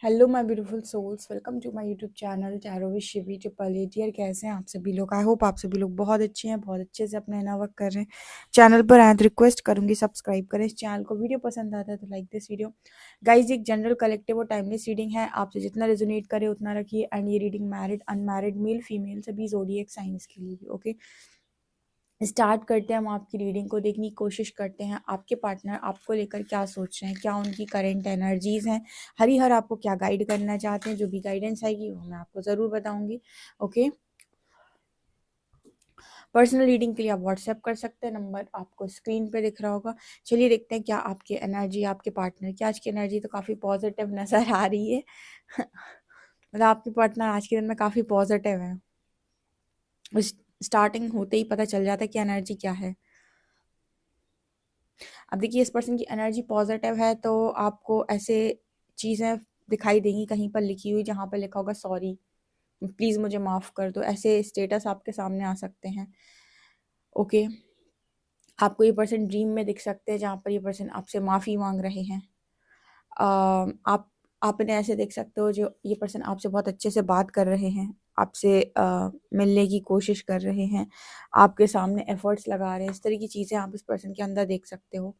Hello my beautiful souls, welcome to my YouTube channel tarot with Shivi triple eight. यार कैसे हैं आप सभी लोग? आई होप आप सभी लोग बहुत अच्छे हैं, बहुत अच्छे से अपना इना वर्क कर रहे हैं। चैनल पर आए तो रिक्वेस्ट करूंगी सब्सक्राइब करें इस चैनल को। वीडियो पसंद आता है तो लाइक दिस वीडियो। गाइज, एक जनरल कलेक्टिव और टाइमलेस रीडिंग है, आपसे जितना रेजोनेट करे उतना रखिए। एंड ये reading married unmarried male female सभी ज़ोडिएक साइंस के लिए भी ओके। स्टार्ट करते हैं हम आपकी रीडिंग को। देखने की कोशिश करते हैं आपके पार्टनर आपको लेकर क्या सोच रहे हैं, क्या उनकी करंट एनर्जीज हैं, हरिहर आपको क्या गाइड करना चाहते हैं। जो भी गाइडेंस आएगी वो मैं आपको ज़रूर बताऊंगी ओके। पर्सनल रीडिंग के लिए आप व्हाट्सएप कर सकते हैं, नंबर आपको स्क्रीन पे दिख रहा होगा। चलिए देखते हैं क्या आपकी एनर्जी, आपके पार्टनर की आज की एनर्जी तो काफ़ी पॉजिटिव नज़र आ रही है। मतलब आपके पार्टनर आज के दिन में काफ़ी पॉजिटिव है। स्टार्टिंग होते ही पता चल जाता है कि एनर्जी क्या है। अब देखिए, इस पर्सन की एनर्जी पॉजिटिव है तो आपको ऐसे चीज़ें दिखाई देंगी कहीं पर लिखी हुई, जहाँ पर लिखा होगा सॉरी, प्लीज़ मुझे माफ़ कर दो। ऐसे स्टेटस आपके सामने आ सकते हैं ओके। आपको ये पर्सन ड्रीम में दिख सकते हैं, जहाँ पर ये पर्सन आपसे माफ़ी मांग रहे हैं। आप इन्हें ऐसे देख सकते हो जो ये पर्सन आपसे बहुत अच्छे से बात कर रहे हैं, आपसे मिलने की कोशिश कर रहे हैं, आपके सामने एफर्ट्स लगा रहे हैं। इस तरह की चीज़ें आप इस पर्सन के अंदर देख सकते हो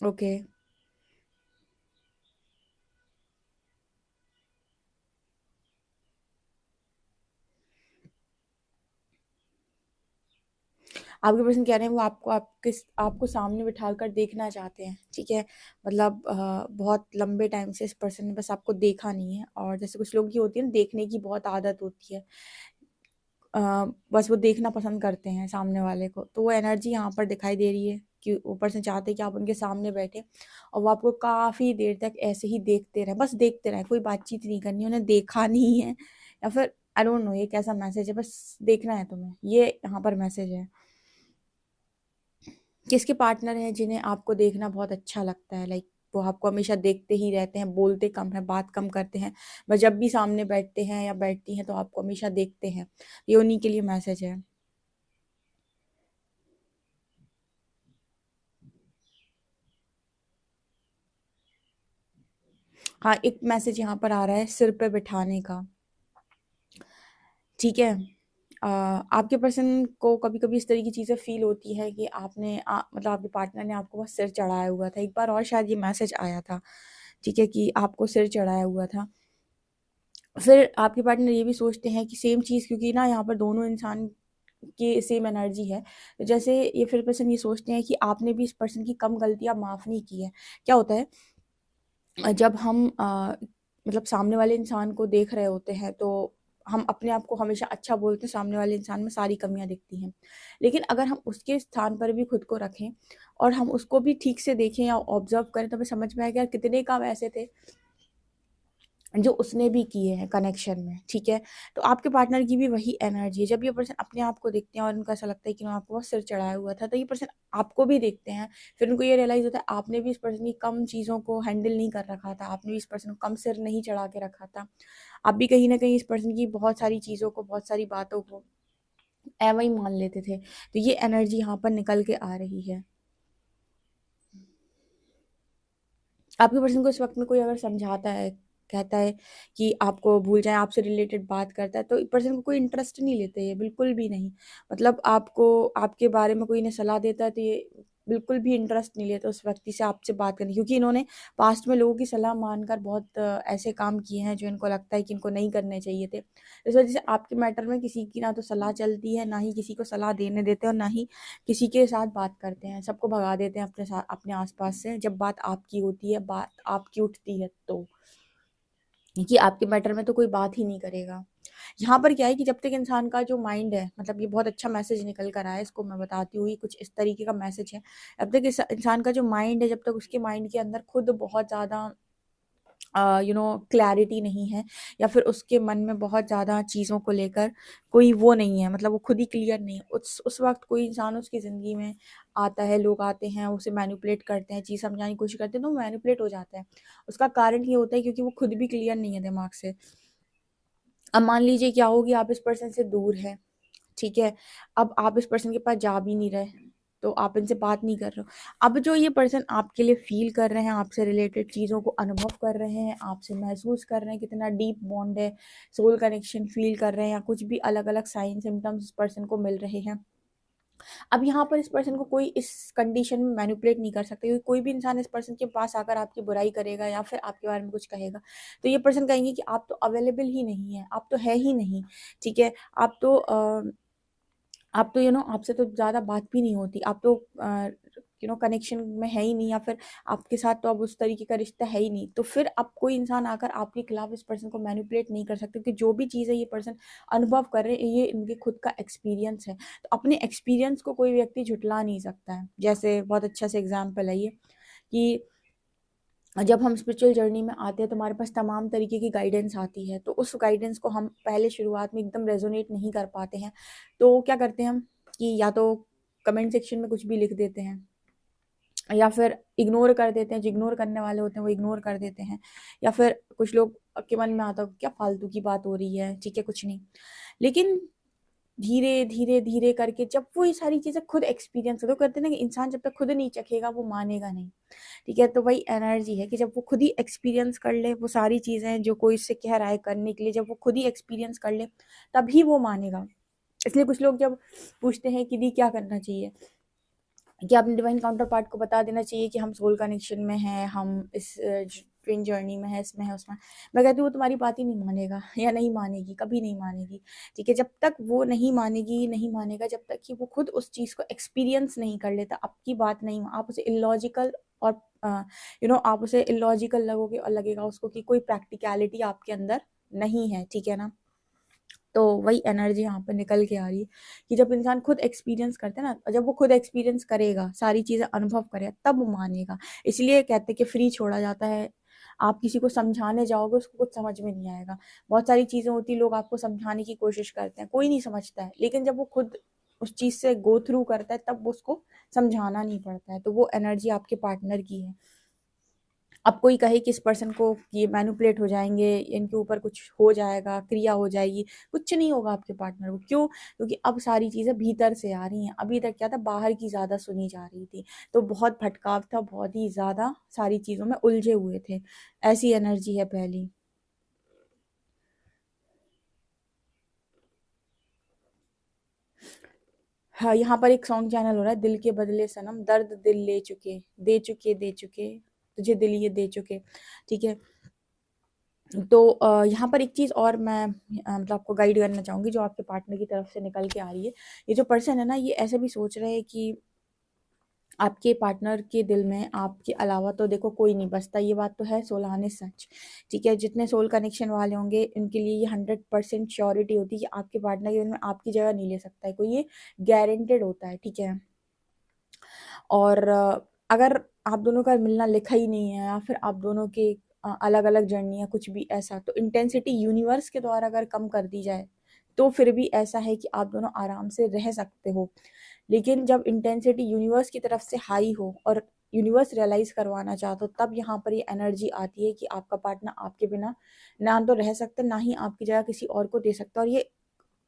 ओके। आपके पर्सन कह रहे हैं वो आपको सामने बिठा कर देखना चाहते हैं, ठीक है। मतलब बहुत लंबे टाइम से इस पर्सन ने बस आपको देखा नहीं है। और जैसे कुछ लोगों की होती है ना, देखने की बहुत आदत होती है, बस वो देखना पसंद करते हैं सामने वाले को। तो वो एनर्जी यहाँ पर दिखाई दे रही है कि वो पर्सन चाहते हैं कि आप उनके सामने बैठे और वो आपको काफ़ी देर तक ऐसे ही देखते रहें, बस देखते रहें, कोई बातचीत नहीं करनी, उन्हें देखा नहीं है। या फिर आई डोंट नो ये कैसा मैसेज है, बस देखना है तुम्हें, ये यहाँ पर मैसेज है। किसके पार्टनर हैं जिन्हें आपको देखना बहुत अच्छा लगता है, लाइक वो आपको हमेशा देखते ही रहते हैं, बोलते कम है, बात कम करते हैं, बस जब भी सामने बैठते हैं या बैठती हैं तो आपको हमेशा देखते हैं। ये उन्हीं के लिए मैसेज है। हाँ, एक मैसेज यहाँ पर आ रहा है सिर पे बिठाने का, ठीक है। आपके पर्सन को कभी कभी इस तरह की चीज़ें फील होती है कि मतलब आपके पार्टनर ने आपको बहुत सिर चढ़ाया हुआ था एक बार, और शायद ये मैसेज आया था, ठीक है, कि आपको सिर चढ़ाया हुआ था। फिर आपके पार्टनर ये भी सोचते हैं कि सेम चीज़, क्योंकि ना यहाँ पर दोनों इंसान की सेम एनर्जी है, तो जैसे ये फिर पर्सन ये सोचते हैं कि आपने भी इस पर्सन की कम गलतियाँ माफ़ नहीं की है। क्या होता है, जब हम मतलब सामने वाले इंसान को देख रहे होते हैं तो हम अपने आप को हमेशा अच्छा बोलते हैं, सामने वाले इंसान में सारी कमियां दिखती हैं। लेकिन अगर हम उसके स्थान पर भी खुद को रखें और हम उसको भी ठीक से देखें या ऑब्जर्व करें तो हमें समझ में आएगा यार कितने काम ऐसे थे जो उसने भी किए हैं कनेक्शन में, ठीक है। तो आपके पार्टनर की भी वही एनर्जी है। जब ये पर्सन अपने आप को देखते हैं और उनको ऐसा लगता है कि मैं आपको बहुत सिर चढ़ाया हुआ था, तो ये पर्सन आपको भी देखते हैं। फिर उनको ये रियलाइज होता है आपने भी इस पर्सन की कम चीज़ों को हैंडल नहीं कर रखा था, आपने भी इस पर्सन को कम सिर नहीं चढ़ा के रखा था। आप भी कहीं ना कहीं इस पर्सन की बहुत सारी चीज़ों को, बहुत सारी बातों को एवं ही मान लेते थे। तो ये एनर्जी यहाँ पर निकल के आ रही है। आपके पर्सन को इस वक्त में कोई अगर समझाता है, कहता है कि आपको भूल जाए, आपसे रिलेटेड बात करता है, तो एक पर्सन को कोई इंटरेस्ट नहीं लेते, ये बिल्कुल भी नहीं। मतलब आपको आपके बारे में कोई इन्हें सलाह देता है तो ये बिल्कुल भी इंटरेस्ट नहीं लेते उस व्यक्ति से आपसे बात करने, क्योंकि इन्होंने पास्ट में लोगों की सलाह मानकर बहुत ऐसे काम किए हैं जो इनको लगता है कि इनको नहीं करने चाहिए थे। इस वजह से आपके मैटर में किसी की ना तो सलाह चलती है, ना ही किसी को सलाह देने देते हैं, और ना ही किसी के साथ बात करते हैं। सबको भगा देते हैं अपने साथ, अपने आसपास से, जब बात आपकी होती है, बात आपकी उठती है तो, कि आपके मैटर में तो कोई बात ही नहीं करेगा। यहाँ पर क्या है कि जब तक इंसान का जो माइंड है, मतलब ये बहुत अच्छा मैसेज निकल कर आया है, इसको मैं बताती हूँ, ये कुछ इस तरीके का मैसेज है। जब तक इस इंसान का जो माइंड है, जब तक उसके माइंड के अंदर खुद बहुत ज़्यादा क्लैरिटी नहीं है, या फिर उसके मन में बहुत ज़्यादा चीज़ों को लेकर कोई वो नहीं है, मतलब वो खुद ही क्लियर नहीं है, उस वक्त कोई इंसान उसकी ज़िंदगी में आता है, लोग आते हैं, उसे मैनिपुलेट करते हैं, चीज़ समझाने की कोशिश करते हैं, तो वो मैनिपुलेट हो जाता है। उसका कारण ये होता है क्योंकि वो खुद भी क्लियर नहीं है दिमाग से। अब मान लीजिए क्या होगी, आप इस पर्सन से दूर हैं, ठीक है। अब आप इस पर्सन के पास जा भी नहीं रहे, तो आप इनसे बात नहीं कर रहे हो। अब जो ये पर्सन आपके लिए फ़ील कर रहे हैं, आपसे रिलेटेड चीज़ों को अनुभव कर रहे हैं, आपसे महसूस कर रहे हैं, कितना डीप बॉन्ड है, सोल कनेक्शन फ़ील कर रहे हैं, या कुछ भी अलग-अलग साइन सिम्पटम्स इस पर्सन को मिल रहे हैं। अब यहाँ पर इस पर्सन को कोई इस कंडीशन में मैनिपुलेट नहीं कर सकता, क्योंकि कोई भी इंसान इस पर्सन के पास आकर आपकी बुराई करेगा या फिर आपके बारे में कुछ कहेगा, तो ये पर्सन कहेंगे कि आप तो अवेलेबल ही नहीं है, आप तो है ही नहीं, ठीक है? आप तो आपसे तो ज़्यादा बात भी नहीं होती, आप तो कनेक्शन में है ही नहीं, या फिर आपके साथ तो अब उस तरीके का रिश्ता है ही नहीं। तो फिर अब कोई इंसान आकर आपके खिलाफ इस पर्सन को मैनिपुलेट नहीं कर सकते, क्योंकि जो भी चीज़ है ये पर्सन अनुभव कर रहे हैं, ये इनके खुद का एक्सपीरियंस है। तो अपने एक्सपीरियंस को कोई व्यक्ति झुठला नहीं सकता है। जैसे बहुत अच्छा से एग्जाम्पल है ये, कि जब हम स्पिरिचुअल जर्नी में आते हैं तो हमारे पास तमाम तरीके की गाइडेंस आती है, तो उस गाइडेंस को हम पहले शुरुआत में एकदम रेजोनेट नहीं कर पाते हैं। तो क्या करते हैं हम, कि या तो कमेंट सेक्शन में कुछ भी लिख देते हैं, या फिर इग्नोर कर देते हैं। जो इग्नोर करने वाले होते हैं वो इग्नोर कर देते हैं, या फिर कुछ लोग के मन में आता है क्या फालतू की बात हो रही है, ठीक है कुछ नहीं। लेकिन धीरे धीरे धीरे करके जब वो ये सारी चीज़ें खुद एक्सपीरियंस हो, तो कहते हैं ना कि इंसान जब तक खुद नहीं चखेगा वो मानेगा नहीं, ठीक है? तो वही एनर्जी है कि जब वो खुद ही एक्सपीरियंस कर ले वो सारी चीज़ें जो कोई उससे कह रहा है करने के लिए, जब वो खुद ही एक्सपीरियंस कर ले तभी वो मानेगा। इसलिए कुछ लोग जब पूछते हैं कि दी क्या करना चाहिए, कि अपने डिवाइन काउंटर पार्ट को बता देना चाहिए कि हम सोल कनेक्शन में हैं, हम इस ट्विन जर्नी में है, इसमें है, उसमें। मैं कहती हूँ वो तुम्हारी बात ही नहीं मानेगा या नहीं मानेगी, कभी नहीं मानेगी, ठीक है? जब तक वो नहीं मानेगी, नहीं मानेगा, जब तक कि वो खुद उस चीज़ को एक्सपीरियंस नहीं कर लेता, आपकी बात नहीं, आप उसे इलॉजिकल और आप उसे इलॉजिकल लगोगे और लगेगा उसको कि कोई प्रैक्टिकलिटी आपके अंदर नहीं है, ठीक है ना? तो वही एनर्जी यहाँ पर निकल के आ रही है, कि जब इंसान खुद एक्सपीरियंस करता है ना, जब वो खुद एक्सपीरियंस करेगा, सारी चीज़ें अनुभव करेगा, तब वो मानेगा। इसलिए कहते हैं कि फ्री छोड़ा जाता है। आप किसी को समझाने जाओगे उसको कुछ समझ में नहीं आएगा। बहुत सारी चीज़ें होती हैं, लोग आपको समझाने की कोशिश करते हैं, कोई नहीं समझता है, लेकिन जब वो खुद उस चीज़ से गो थ्रू करता है तब उसको समझाना नहीं पड़ता है। तो वो एनर्जी आपके पार्टनर की है। अब कोई कहे कि इस पर्सन को ये मैनिपुलेट हो जाएंगे, इनके ऊपर कुछ हो जाएगा, क्रिया हो जाएगी, कुछ नहीं होगा आपके पार्टनर को। क्यों? क्योंकि अब सारी चीज़ें भीतर से आ रही हैं। अभी तक क्या था, बाहर की ज़्यादा सुनी जा रही थी, तो बहुत भटकाव था, बहुत ही ज़्यादा सारी चीज़ों में उलझे हुए थे। ऐसी एनर्जी है पहली। हाँ, यहाँ पर एक सॉन्ग चैनल हो रहा है, दिल के बदले सनम दर्द दिल ले चुके, दे चुके तुझे दिल ये दे चुके, ठीक है? तो यहाँ पर एक चीज़ और मैं मतलब आपको गाइड करना चाहूँगी, जो आपके पार्टनर की तरफ से निकल के आ रही है। ये जो पर्सन है ना, ये ऐसे भी सोच रहे हैं कि आपके पार्टनर के दिल में आपके अलावा तो देखो कोई नहीं बसता। ये बात तो है सोलाने सच, ठीक है? जितने सोल कनेक्शन वाले होंगे इनके लिए ये 100% श्योरिटी होती है कि आपके पार्टनर के दिल में आपकी जगह नहीं ले सकता है कोई, ये गारंटेड होता है, ठीक है? और अगर आप दोनों का मिलना लिखा ही नहीं है, या फिर आप दोनों के अलग अलग जर्नी या कुछ भी ऐसा, तो इंटेंसिटी यूनिवर्स के द्वारा अगर कम कर दी जाए तो फिर भी ऐसा है कि आप दोनों आराम से रह सकते हो। लेकिन जब इंटेंसिटी यूनिवर्स की तरफ से हाई हो और यूनिवर्स रियलाइज करवाना चाहते हो, तब यहाँ पर ये एनर्जी आती है कि आपका पार्टनर आपके बिना ना तो रह सकता, ना ही आपकी जगह किसी और को दे सकता। और ये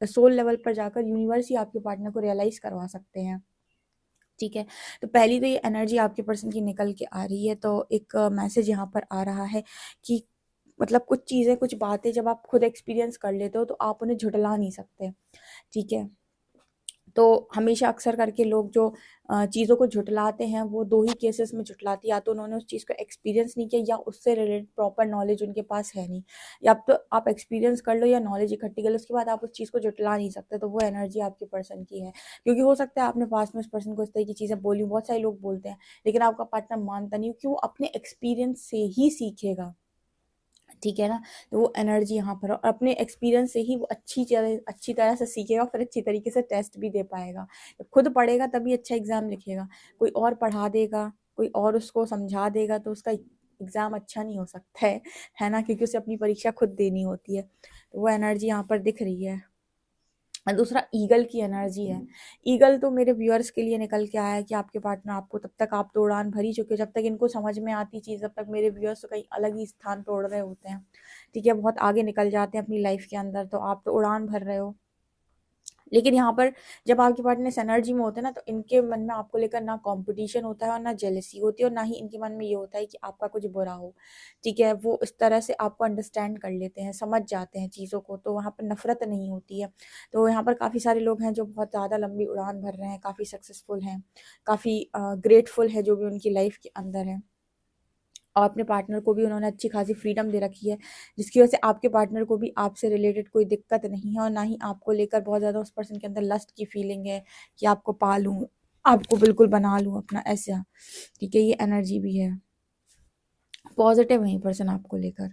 सोल लेवल पर जाकर यूनिवर्स ही आपके पार्टनर को रियलाइज करवा सकते हैं, ठीक है? तो पहली तो ये एनर्जी आपके पर्सन की निकल के आ रही है। तो एक मैसेज यहाँ पर आ रहा है कि मतलब कुछ चीज़ें, कुछ बातें जब आप खुद एक्सपीरियंस कर लेते हो तो आप उन्हें झुठला नहीं सकते, ठीक है? तो हमेशा अक्सर करके लोग जो चीज़ों को झुठलाते हैं वो दो ही केसेस में झुठलाती, या तो उन्होंने उस चीज़ को एक्सपीरियंस नहीं किया, या उससे रिलेटेड प्रॉपर नॉलेज उनके पास है नहीं। या अब तो आप एक्सपीरियंस कर लो या नॉलेज इकट्ठी कर लो, उसके बाद आप उस चीज़ को झुठला नहीं सकते। तो वो एनर्जी आपके पर्सन की है, क्योंकि हो सकता है आपने पास में उस पर्सन को इस तरह की चीज़ें बोली, बहुत सारे लोग बोलते हैं, लेकिन आपका पार्टनर मानता नहीं, क्योंकि वो अपने एक्सपीरियंस से ही सीखेगा, ठीक है ना? तो वो एनर्जी यहाँ पर, और अपने एक्सपीरियंस से ही वो अच्छी तरह से सीखेगा, फिर अच्छी तरीके से टेस्ट भी दे पाएगा। जब खुद पढ़ेगा तभी अच्छा एग्ज़ाम लिखेगा। कोई और पढ़ा देगा, कोई और उसको समझा देगा तो उसका एग्ज़ाम अच्छा नहीं हो सकता है ना? क्योंकि उसे अपनी परीक्षा खुद देनी होती है। तो वो एनर्जी यहाँ पर दिख रही है। और दूसरा ईगल की एनर्जी है। ईगल तो मेरे व्यूअर्स के लिए निकल के आया है कि आपके पार्टनर आपको, तब तक आप तो उड़ान भर ही चुके हो, जब तक इनको समझ में आती चीज़, तब तक मेरे व्यूअर्स तो कहीं अलग ही स्थान पे उड़ रहे होते हैं, ठीक है? बहुत आगे निकल जाते हैं अपनी लाइफ के अंदर, तो आप तो उड़ान भर रहे हो। लेकिन यहाँ पर जब आपके पार्टनर इस एनर्जी में होते हैं ना, तो इनके मन में आपको लेकर ना कंपटीशन होता है और ना जेलसी होती है, और ना ही इनके मन में ये होता है कि आपका कुछ बुरा हो। ठीक है, वो इस तरह से आपको अंडरस्टैंड कर लेते हैं, समझ जाते हैं चीज़ों को, तो वहाँ पर नफरत नहीं होती है। तो यहाँ पर काफ़ी सारे लोग हैं जो बहुत ज़्यादा लंबी उड़ान भर रहे हैं, काफ़ी सक्सेसफुल हैं, काफ़ी ग्रेटफुल है जो भी उनकी लाइफ के अंदर है, और अपने पार्टनर को भी उन्होंने अच्छी खासी फ्रीडम दे रखी है, जिसकी वजह से आपके पार्टनर को भी आपसे रिलेटेड कोई दिक्कत नहीं है, और ना ही आपको लेकर बहुत ज़्यादा उस पर्सन के अंदर लस्ट की फीलिंग है कि आपको पालूँ, आपको बिल्कुल बना लूँ अपना, ऐसा। ठीक है, ये एनर्जी भी है, पॉजिटिव है ये पर्सन आपको लेकर।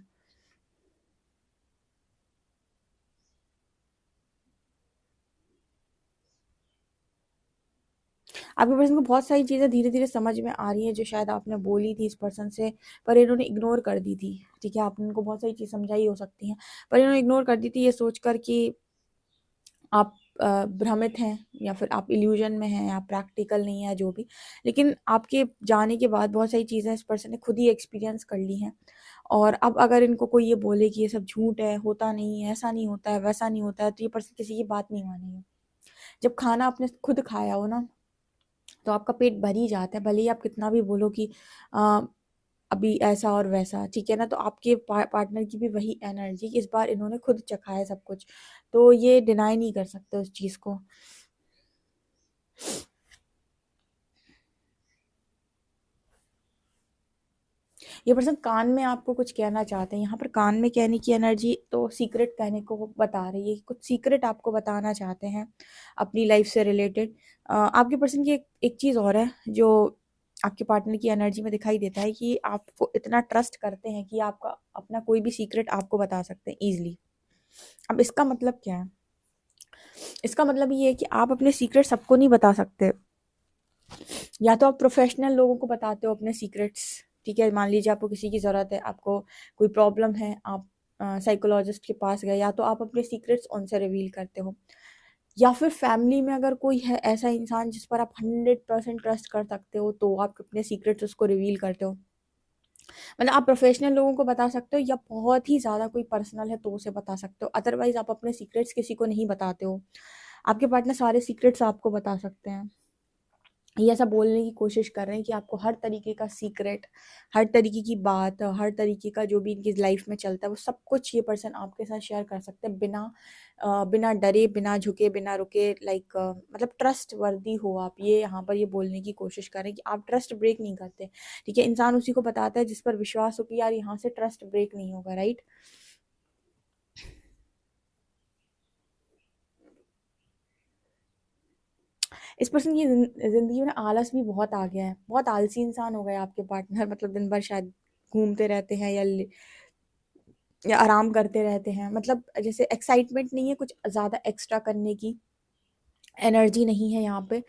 आपके पर्सन को बहुत सारी चीज़ें धीरे धीरे समझ में आ रही हैं जो शायद आपने बोली थी इस पर्सन से, पर इन्होंने इग्नोर कर दी थी। ठीक है, आपने उनको बहुत सारी चीज़ समझाई हो सकती हैं, पर इन्होंने इग्नोर कर दी थी ये सोचकर कि आप भ्रमित हैं, या फिर आप इल्यूजन में हैं, आप प्रैक्टिकल नहीं है, जो भी। लेकिन आपके जाने के बाद बहुत सारी चीज़ें इस पर्सन ने खुद ही एक्सपीरियंस कर ली हैं, और अब अगर इनको कोई ये बोले कि ये सब झूठ है, होता नहीं है, ऐसा नहीं होता है, वैसा नहीं होता है, तो ये पर्सन किसी की बात नहीं मानेंगे। जब खाना आपने खुद खाया हो ना, तो आपका पेट भर ही जाता है, भले ही आप कितना भी बोलो कि अ, अभी ऐसा और वैसा, ठीक है ना। तो आपके पार्टनर की भी वही एनर्जी कि इस बार इन्होंने खुद चखा है सब कुछ, तो ये डिनाई नहीं कर सकते उस चीज़ को। ये पर्सन कान में आपको कुछ कहना चाहते हैं, यहाँ पर कान में कहने की एनर्जी तो सीक्रेट कहने को वो बता रही है, कुछ सीक्रेट आपको बताना चाहते हैं अपनी लाइफ से रिलेटेड। आपके पर्सन की एक चीज़ और है जो आपके पार्टनर की एनर्जी में दिखाई देता है, कि आपको इतना ट्रस्ट करते हैं कि आपका अपना कोई भी सीक्रेट आपको बता सकते हैं ईजिली। अब इसका मतलब क्या है? इसका मतलब ये है कि आप अपने सीक्रेट सबको नहीं बता सकते। या तो आप प्रोफेशनल लोगों को बताते हो अपने सीक्रेट्स, ठीक है, मान लीजिए आपको किसी की ज़रूरत है, आपको कोई प्रॉब्लम है, आप साइकोलॉजिस्ट के पास गए, या तो आप अपने सीक्रेट्स उनसे रिवील करते हो। या फिर फैमिली में अगर कोई है ऐसा इंसान जिस पर आप 100% ट्रस्ट कर सकते हो, तो आप अपने सीक्रेट्स उसको रिवील करते हो। मतलब आप प्रोफेशनल लोगों को बता सकते हो, या बहुत ही ज़्यादा कोई पर्सनल है तो उसे बता सकते हो, अदरवाइज आप अपने सीक्रेट्स किसी को नहीं बताते हो। आपके पार्टनर सारे सीक्रेट्स आपको बता सकते हैं। ये ऐसा बोलने की कोशिश कर रहे हैं कि आपको हर तरीके का सीक्रेट, हर तरीके की बात, हर तरीके का जो भी इनकी लाइफ में चलता है, वो सब कुछ ये पर्सन आपके साथ शेयर कर सकते हैं, बिना बिना डरे, बिना झुके, बिना रुके, लाइक मतलब ट्रस्ट वर्दी हो आप, ये यहाँ पर ये बोलने की कोशिश कर रहे हैं कि आप ट्रस्ट ब्रेक नहीं करते। ठीक है, इंसान उसी को बताता है जिस पर विश्वास हो कि यार यहाँ से ट्रस्ट ब्रेक नहीं होगा, राइट। इस पर्सन की ज़िंदगी में आलस भी बहुत आ गया है, बहुत आलसी इंसान हो गए आपके पार्टनर, मतलब दिन भर शायद घूमते रहते हैं, या आराम करते रहते हैं, मतलब जैसे एक्साइटमेंट नहीं है कुछ ज़्यादा एक्स्ट्रा करने की, एनर्जी नहीं है यहाँ पे।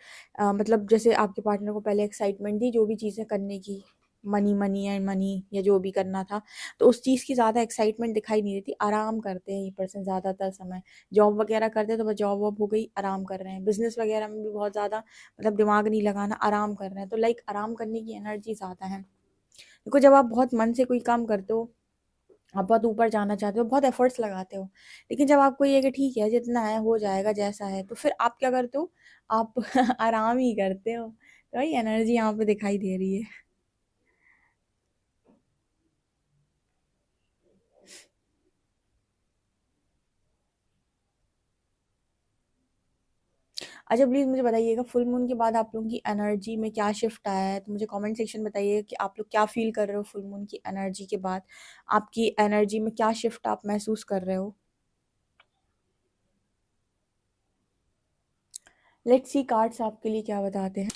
मतलब जैसे आपके पार्टनर को पहले एक्साइटमेंट थी जो भी चीज़ें करने की, मनी मनी एंड मनी, या जो भी करना था, तो उस चीज़ की ज़्यादा एक्साइटमेंट दिखाई नहीं देती। आराम करते हैं ये पर्सन ज़्यादातर समय, जॉब वगैरह करते हैं तो बस जॉब वॉब हो गई, आराम कर रहे हैं, बिजनेस वगैरह में भी बहुत ज़्यादा मतलब दिमाग नहीं लगाना, आराम कर रहे हैं, तो लाइक आराम करने की एनर्जी ज़्यादा है। देखो, जब आप बहुत मन से कोई काम करते हो, आप बहुत ऊपर जाना चाहते हो, बहुत एफर्ट्स लगाते हो, लेकिन जब आपको ये है कि ठीक है जितना है हो जाएगा जैसा है, तो फिर आप क्या करते हो? आप आराम ही करते हो। तो वही एनर्जी यहाँ पे दिखाई दे रही है। अच्छा, प्लीज़ मुझे बताइएगा फुल मून के बाद आप लोगों की एनर्जी में क्या शिफ्ट आया है? तो मुझे कमेंट सेक्शन में बताइए कि आप लोग क्या फ़ील कर रहे हो फुल मून की एनर्जी के बाद? आपकी एनर्जी में क्या शिफ्ट आप महसूस कर रहे हो? लेट्स सी कार्ड्स आपके लिए क्या बताते हैं।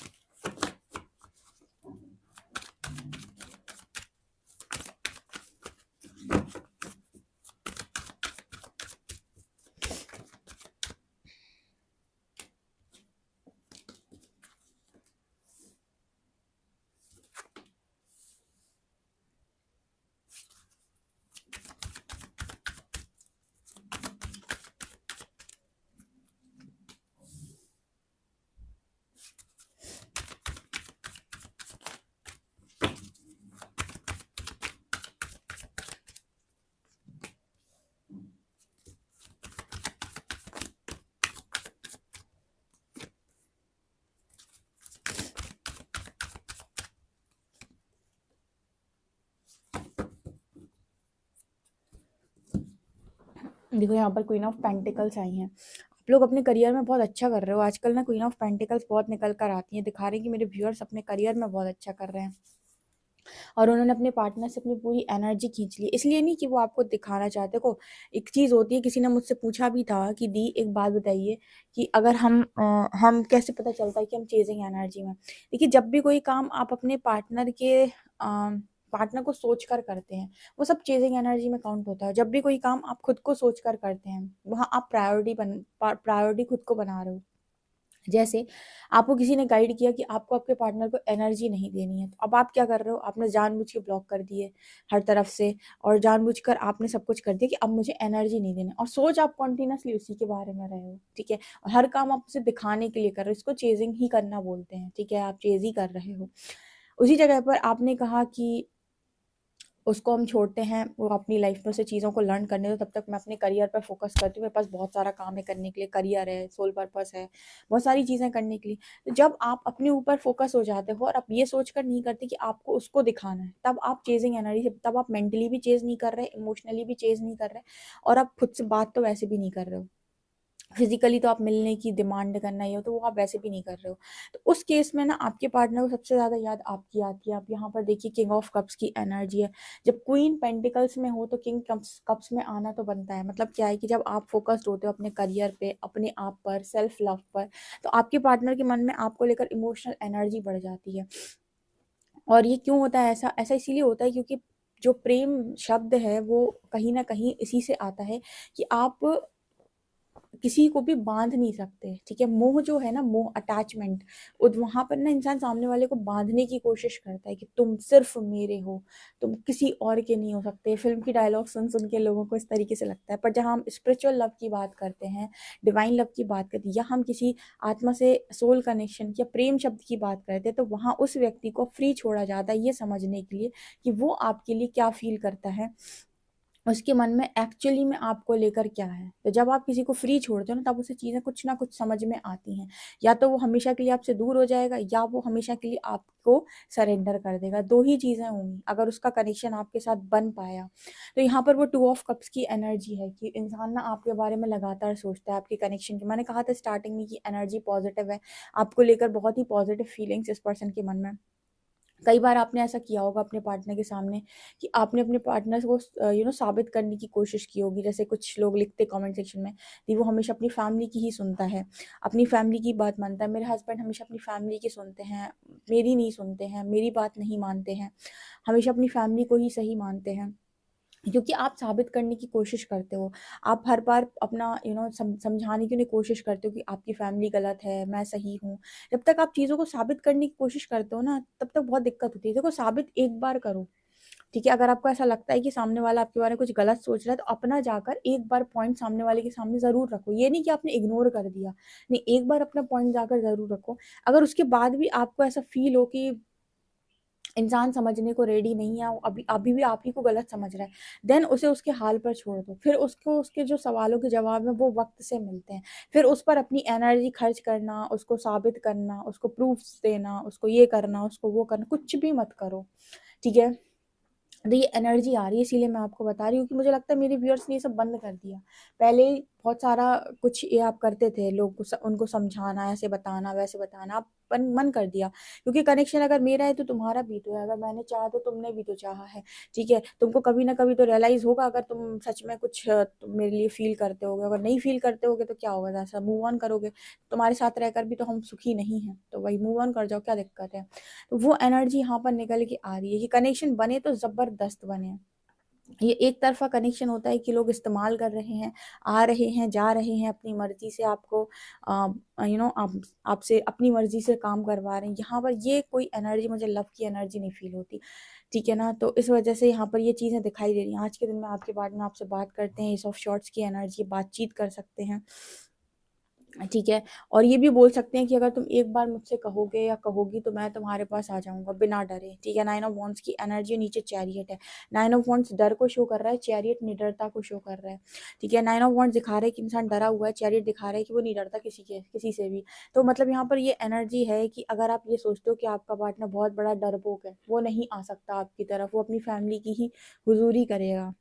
देखो यहाँ पर क्वीन ऑफ पेंटिकल्स आई हैं। आप लोग अपने करियर में बहुत अच्छा कर रहे हो आजकल ना। क्वीन ऑफ पेंटिकल्स बहुत निकल कर आती हैं, दिखा रही हैं कि मेरे व्यूअर्स अपने करियर में बहुत अच्छा कर रहे हैं और उन्होंने अपने पार्टनर से अपनी पूरी एनर्जी खींच ली। इसलिए नहीं कि वो आपको दिखाना चाहते। को एक चीज़ होती है, किसी ने मुझसे पूछा भी था कि दी एक बात बताइए कि अगर हम कैसे पता चलता है कि हम चेजिंग एनर्जी में। देखिए, जब भी कोई काम आप अपने पार्टनर को सोच कर करते हैं, वो सब चेजिंग एनर्जी में काउंट होता है। जब भी कोई काम आप खुद को सोच कर करते हैं, वहाँ आप प्रायोरिटी खुद को बना रहे हो। जैसे आपको किसी ने गाइड किया कि आपको आपके पार्टनर को एनर्जी नहीं देनी है, तो अब आप क्या कर रहे हो, आपने जानबूझ के ब्लॉक कर दिए हर तरफ से और जानबूझकर आपने सब कुछ कर दिया कि अब मुझे एनर्जी नहीं देना, और सोच आप कॉन्टिन्यूसली उसी के बारे में रहे हो। ठीक है, और हर काम आप उसे दिखाने के लिए कर रहे हो। इसको चेजिंग ही करना बोलते हैं। ठीक है, आप चेज ही कर रहे हो। उसी जगह पर आपने कहा कि उसको हम छोड़ते हैं, वो अपनी लाइफ में से चीज़ों को लर्न करने दो, तब तक मैं अपने करियर पर फोकस करती हूँ। मेरे पास बहुत सारा काम है करने के लिए, करियर है, सोल पर्पस है, बहुत सारी चीज़ें करने के लिए। तो जब आप अपने ऊपर फोकस हो जाते हो और आप ये सोच कर नहीं करते कि आपको उसको दिखाना है, तब आप चेजिंग एनर्जी से, तब आप मेंटली भी चेज नहीं कर रहे, इमोशनली भी चेज नहीं कर रहे, और आप खुद से बात तो वैसे भी नहीं कर रहे हो। फिजिकली तो आप मिलने की डिमांड करना ही हो, तो वो आप वैसे भी नहीं कर रहे हो। तो उस केस में ना आपके पार्टनर को सबसे ज़्यादा याद आपकी आती है। आप यहाँ पर देखिए, किंग ऑफ कप्स की एनर्जी है। जब क्वीन पेंटिकल्स में हो तो किंग कप्स में आना तो बनता है। मतलब क्या है कि जब आप फोकस्ड होते हो अपने करियर पे, अपने आप पर, सेल्फ लव पर, तो आपके पार्टनर के मन में आपको लेकर इमोशनल एनर्जी बढ़ जाती है। और ये क्यों होता है ऐसा? ऐसा इसीलिए होता है क्योंकि जो प्रेम शब्द है वो कहीं ना कहीं इसी से आता है कि आप किसी को भी बांध नहीं सकते। ठीक है, मोह जो है ना, मोह, अटैचमेंट, वहां पर ना इंसान सामने वाले को बांधने की कोशिश करता है कि तुम सिर्फ मेरे हो, तुम किसी और के नहीं हो सकते। फिल्म की डायलॉग सुन सुन के लोगों को इस तरीके से लगता है, पर जहाँ हम स्पिरिचुअल लव की बात करते हैं, डिवाइन लव की बात करते हैं, या हम किसी आत्मा से सोल कनेक्शन या प्रेम शब्द की बात करते हैं, तो वहाँ उस व्यक्ति को फ्री छोड़ा जाता है ये समझने के लिए कि वो आपके लिए क्या फील करता है, उसके मन में एक्चुअली में आपको लेकर क्या है। तो जब आप किसी को फ्री छोड़ते हो ना, तब उसे चीज़ें कुछ ना कुछ समझ में आती हैं। या तो वो हमेशा के लिए आपसे दूर हो जाएगा, या वो हमेशा के लिए आपको सरेंडर कर देगा। दो ही चीज़ें होंगी अगर उसका कनेक्शन आपके साथ बन पाया। तो यहाँ पर वो टू ऑफ कप्स की एनर्जी है कि इंसान ना आपके बारे में लगातार सोचता है, आपके कनेक्शन की। मैंने कहा था स्टार्टिंग में कि एनर्जी पॉजिटिव है, आपको लेकर बहुत ही पॉजिटिव फीलिंग्स इस पर्सन के मन में। कई बार आपने ऐसा किया होगा अपने पार्टनर के सामने कि आपने अपने पार्टनर को साबित करने की कोशिश की होगी। जैसे कुछ लोग लिखते कमेंट सेक्शन में कि वो हमेशा अपनी फैमिली की ही सुनता है, अपनी फैमिली की बात मानता है। मेरे हस्बैंड हमेशा अपनी फैमिली की सुनते हैं, मेरी नहीं सुनते हैं, मेरी बात नहीं मानते हैं, हमेशा अपनी फैमिली को ही सही मानते हैं। क्योंकि आप साबित करने की कोशिश करते हो, आप हर बार अपना समझाने की उन्हें कोशिश करते हो कि आपकी फैमिली गलत है, मैं सही हूँ। जब तक आप चीज़ों को साबित करने की कोशिश करते हो ना, तब तक बहुत दिक्कत होती है। देखो, साबित एक बार करो। ठीक है, अगर आपको ऐसा लगता है कि सामने वाला आपके बारे में कुछ गलत सोच रहा है, तो अपना जाकर एक बार पॉइंट सामने वाले के सामने ज़रूर रखो। ये नहीं कि आपने इग्नोर कर दिया, नहीं, एक बार अपना पॉइंट जाकर ज़रूर रखो। अगर उसके बाद भी आपको ऐसा फील हो कि इंसान समझने को रेडी नहीं है, वो अभी अभी भी आप ही को गलत समझ रहा है, देन उसे उसके हाल पर छोड़ दो। फिर उसको उसके जो सवालों के जवाब हैं वो वक्त से मिलते हैं। फिर उस पर अपनी एनर्जी खर्च करना, उसको साबित करना, उसको प्रूफ्स देना, उसको ये करना, उसको वो करना, कुछ भी मत करो। ठीक है, तो ये एनर्जी आ रही है, इसीलिए मैं आपको बता रही हूँ कि मुझे लगता है मेरे व्यूअर्स ने ये सब बंद कर दिया। पहले बहुत सारा कुछ ये आप करते थे, लोग उनको समझाना, ऐसे बताना, वैसे बताना, आप मन कर दिया। क्योंकि कनेक्शन अगर मेरा है तो तुम्हारा भी तो है, अगर मैंने चाहा तो तुमने भी तो चाहा है। ठीक है, तुमको कभी ना कभी तो रियलाइज होगा अगर तुम सच में कुछ तुम मेरे लिए फील करते होगे। अगर नहीं फील करते होगे तो क्या होगा, ऐसा मूव ऑन करोगे। तुम्हारे साथ रहकर भी तो हम सुखी नहीं हैं, तो वही मूव ऑन कर जाओ, क्या दिक्कत है। तो वो एनर्जी यहाँ पर निकल के आ रही है कि कनेक्शन बने तो जबरदस्त बने। ये एक तरफा कनेक्शन होता है कि लोग इस्तेमाल कर रहे हैं, आ रहे हैं, जा रहे हैं, अपनी मर्जी से आपको आप आपसे अपनी मर्जी से काम करवा रहे हैं। यहाँ पर ये कोई एनर्जी, मुझे लव की एनर्जी नहीं फील होती। ठीक है ना, तो इस वजह से यहाँ पर ये चीज़ें दिखाई दे रही हैं। आज के दिन में आपके बारे में आपसे बात करते हैं, एस ऑफ शॉर्ट्स की एनर्जी, बातचीत कर सकते हैं। ठीक है, और ये भी बोल सकते हैं कि अगर तुम एक बार मुझसे कहोगे या कहोगी तो मैं तुम्हारे पास आ जाऊंगा बिना डरे। ठीक है, नाइन ऑफ वॉन्ड्स की एनर्जी, नीचे चैरियट है। नाइन ऑफ वॉन्ड्स डर को शो कर रहा है, चैरियट निडरता को शो कर रहा है। ठीक है, नाइन ऑफ वॉन्ड्स दिखा रहा है कि इंसान डरा हुआ है, चैरियट दिखा रहा है कि वो नहीं डरता किसी से भी। तो मतलब यहाँ पर ये एनर्जी है कि अगर आप ये सोचते हो कि आपका पार्टनर बहुत बड़ा डरपोक है, वो नहीं आ सकता आपकी तरफ, वो अपनी फैमिली की ही हुजूरी करेगा।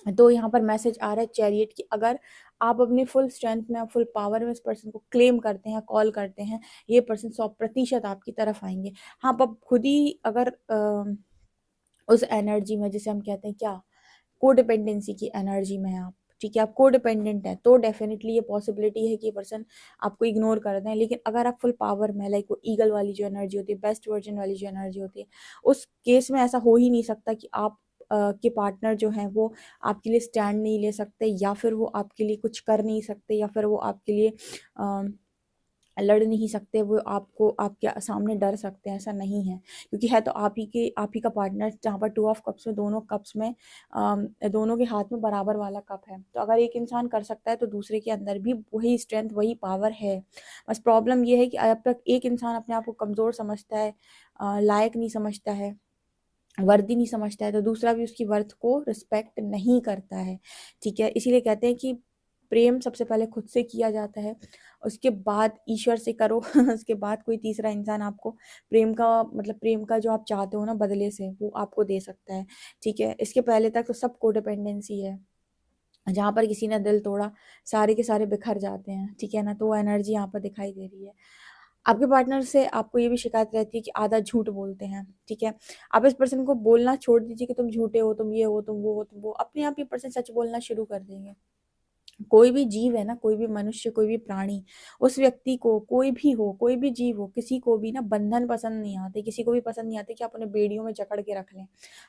तो यहाँ पर मैसेज आ रहा है चैरियट की, अगर आप अपनी फुल स्ट्रेंथ में, फुल पावर में इस पर्सन को क्लेम करते हैं, कॉल करते हैं, ये पर्सन 100% आपकी तरफ आएंगे। हाँ, आप खुद ही अगर उस एनर्जी में, जैसे हम कहते हैं क्या, कोडिपेंडेंसी की एनर्जी में है आप, ठीक है, आप कोडिपेंडेंट है, तो डेफिनेटली ये पॉसिबिलिटी है कि ये पर्सन आपको इग्नोर कर दें। लेकिन अगर आप फुल पावर में, लाइक वो ईगल वाली जो एनर्जी होती है, बेस्ट वर्जन वाली जो एनर्जी होती है, उस केस में ऐसा हो ही नहीं सकता कि आप के पार्टनर जो हैं वो आपके लिए स्टैंड नहीं ले सकते, या फिर वो आपके लिए कुछ कर नहीं सकते, या फिर वो आपके लिए लड़ नहीं सकते, वो आपको आपके सामने डर सकते हैं, ऐसा नहीं है। क्योंकि है तो आप ही का पार्टनर, जहाँ पर 2 ऑफ कप्स में, दोनों कप्स में दोनों के हाथ में बराबर वाला कप है। तो अगर एक इंसान कर सकता है तो दूसरे के अंदर भी वही स्ट्रेंथ, वही पावर है। बस प्रॉब्लम ये है कि अब तक एक इंसान अपने आप को कमज़ोर समझता है, लायक नहीं समझता है, वर्दी नहीं समझता है, तो दूसरा भी उसकी वर्थ को रिस्पेक्ट नहीं करता है, ठीक है। इसीलिए कहते हैं कि प्रेम सबसे पहले खुद से किया जाता है, उसके बाद ईश्वर से करो उसके बाद कोई तीसरा इंसान आपको प्रेम का, मतलब प्रेम का जो आप चाहते हो ना बदले से, वो आपको दे सकता है, ठीक है। इसके पहले तक तो सब कोडिपेंडेंसी है, जहाँ पर किसी ने दिल तोड़ा सारे के सारे बिखर जाते हैं, ठीक है ना। तो वो एनर्जी यहाँ पर दिखाई दे रही है। आपके पार्टनर से आपको ये भी शिकायत रहती है कि आधा झूठ बोलते हैं, ठीक है। आप इस पर्सन को बोलना छोड़ दीजिए कि तुम झूठे हो, तुम ये हो, तुम वो हो, तुम वो, अपने आप ये पर्सन सच बोलना शुरू कर देंगे। कोई भी जीव है ना, कोई भी मनुष्य, कोई भी प्राणी, उस व्यक्ति को, कोई भी हो, कोई भी जीव हो, किसी को भी ना बंधन पसंद नहीं आते, किसी को भी पसंद नहीं आते कि आप उन्हें बेड़ियों में जकड़ के रख लें।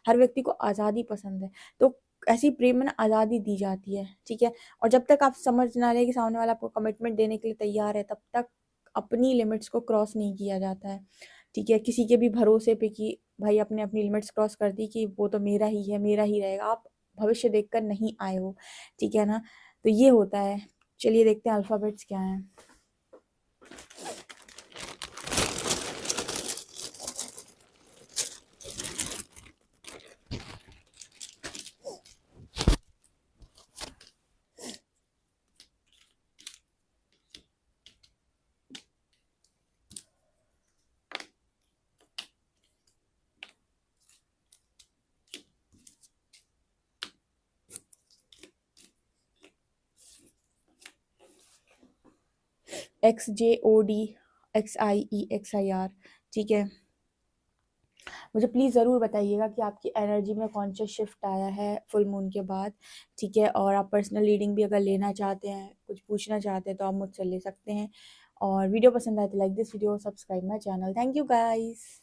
हर व्यक्ति को आज़ादी पसंद है। तो ऐसी प्रेम में ना आज़ादी दी जाती है, ठीक है। और जब तक आप समझ ना लें कि सामने वाला आपको कमिटमेंट देने के लिए तैयार है, तब तक अपनी लिमिट्स को क्रॉस नहीं किया जाता है, ठीक है। किसी के भी भरोसे पे कि भाई अपने अपनी लिमिट्स क्रॉस कर दी कि वो तो मेरा ही है, मेरा ही रहेगा, आप भविष्य देखकर नहीं आए हो, ठीक है ना। तो ये होता है। चलिए देखते हैं अल्फ़ाबेट्स क्या हैं। XJODXIEXIR, ठीक है। मुझे प्लीज़ ज़रूर बताइएगा कि आपकी एनर्जी में कौन सा शिफ्ट आया है फुल मून के बाद, ठीक है। और आप पर्सनल रीडिंग भी अगर लेना चाहते हैं, कुछ पूछना चाहते हैं, तो आप मुझसे ले सकते हैं। और वीडियो पसंद आए तो like this video, subscribe my channel. Thank you guys.